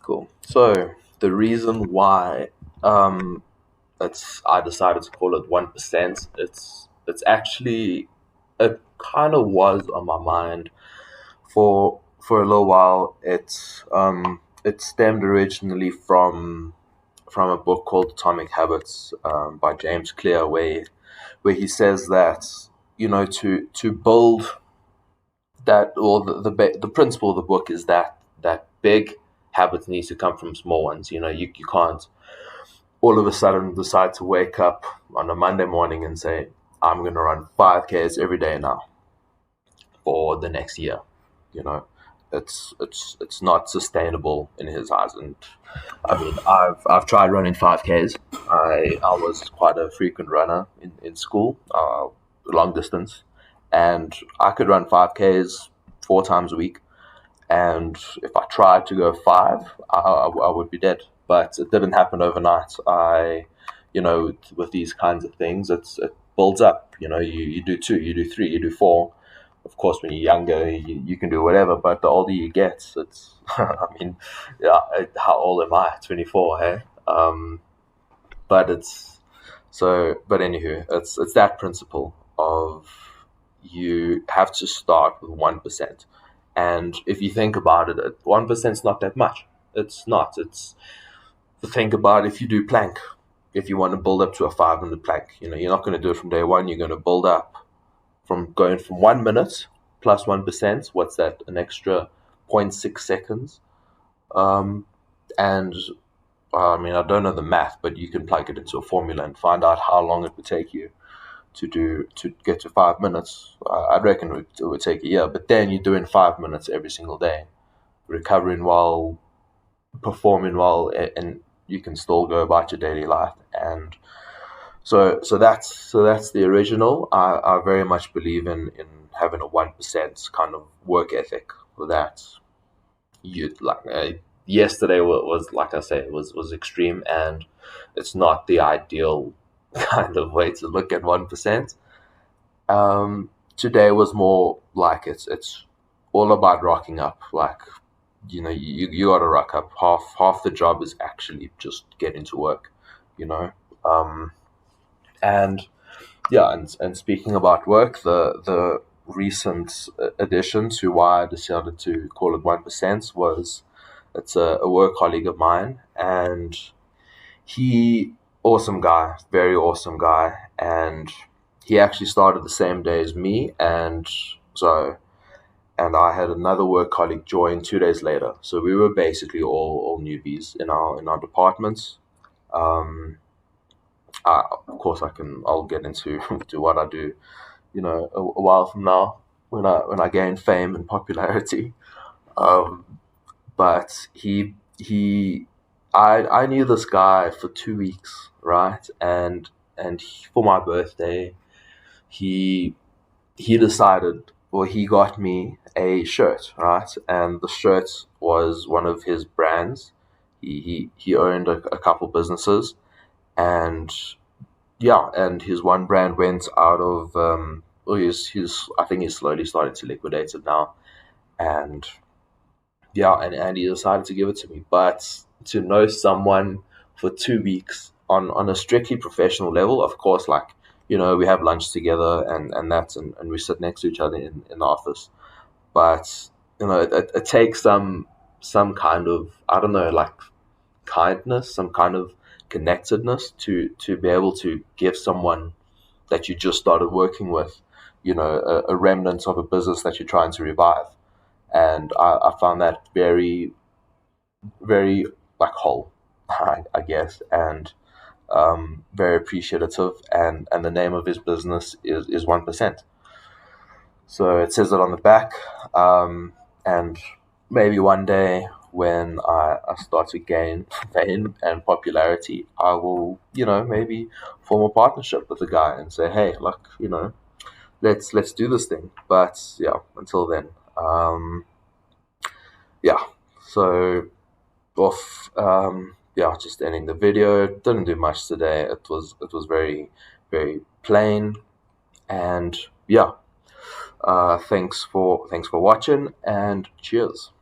Cool. So the reason why um, I decided to call it 1%. It's actually it kind of was on my mind for a little while. It stemmed originally from a book called Atomic Habits by James Clear, where he says that to build that, or the principle of the book is that big habits needs to come from small ones. You can't all of a sudden decide to wake up on a Monday morning and say, I'm going to run 5Ks every day now for the next year. You know, it's not sustainable in his eyes. And I mean, I've tried running 5Ks. I was quite a frequent runner in school, long distance, and I could run 5Ks 4 times a week. And if I tried to go five, I would be dead. But it didn't happen overnight. With these kinds of things, it builds up. You do two, you do three, you do four. Of course, when you're younger, you can do whatever. But the older you get, it's. I mean, yeah. How old am I? 24. Hey. But it's so. But anywho, it's that principle of you have to start with 1%. And if you think about it, 1% is not that much. It's not. It's think about if you do plank. If you want to build up to a 5 minute plank, you're not going to do it from day one. You're going to build up from going from 1 minute plus 1%. What's that? An extra zero point 0.6 seconds. And I mean, I don't know the math, but you can plug it into a formula and find out how long it would take you to get to 5 minutes. I'd reckon it would take a year, but then you're doing 5 minutes every single day, recovering while performing well, and you can still go about your daily life. And so that's the original. I very much believe in having a 1% kind of work ethic that you like. Yesterday was like I say, was extreme, and it's not the ideal kind of way to look at 1%. Today was more like it's all about rocking up. Like you got to rock up. Half the job is actually just getting to work. You know, um, and yeah, and speaking about work, the recent addition to why I decided to call it 1% was it's a work colleague of mine, and he awesome guy, very awesome guy, and he actually started the same day as me, and I had another work colleague join 2 days later. So we were basically all newbies in our departments. Um, of course, I'll get into to what I do, a while from now when I gain fame and popularity. Um, but I knew this guy for 2 weeks, right? For my birthday, he he decided, well, he got me a shirt, right? And the shirt was one of his brands. He owned a couple businesses, and yeah, and his one brand went out of. Well, he's I think he's slowly starting to liquidate it now, and yeah, and he decided to give it to me. But to know someone for 2 weeks on a strictly professional level, of course, like, we have lunch together and we sit next to each other in the office. But, it takes some kind of, I don't know, like kindness, some kind of connectedness to be able to give someone that you just started working with, a remnant of a business that you're trying to revive. And I found that very, very like whole, I guess, and very appreciative. And the name of his business is 1%. So it says it on the back. And maybe one day when I start to gain fame and popularity, I will, maybe form a partnership with the guy and say, hey, look, let's do this thing. But yeah, until then, yeah. So off, yeah, just ending the video. Didn't do much today. It was very, very plain, and yeah. Thanks for watching, and cheers.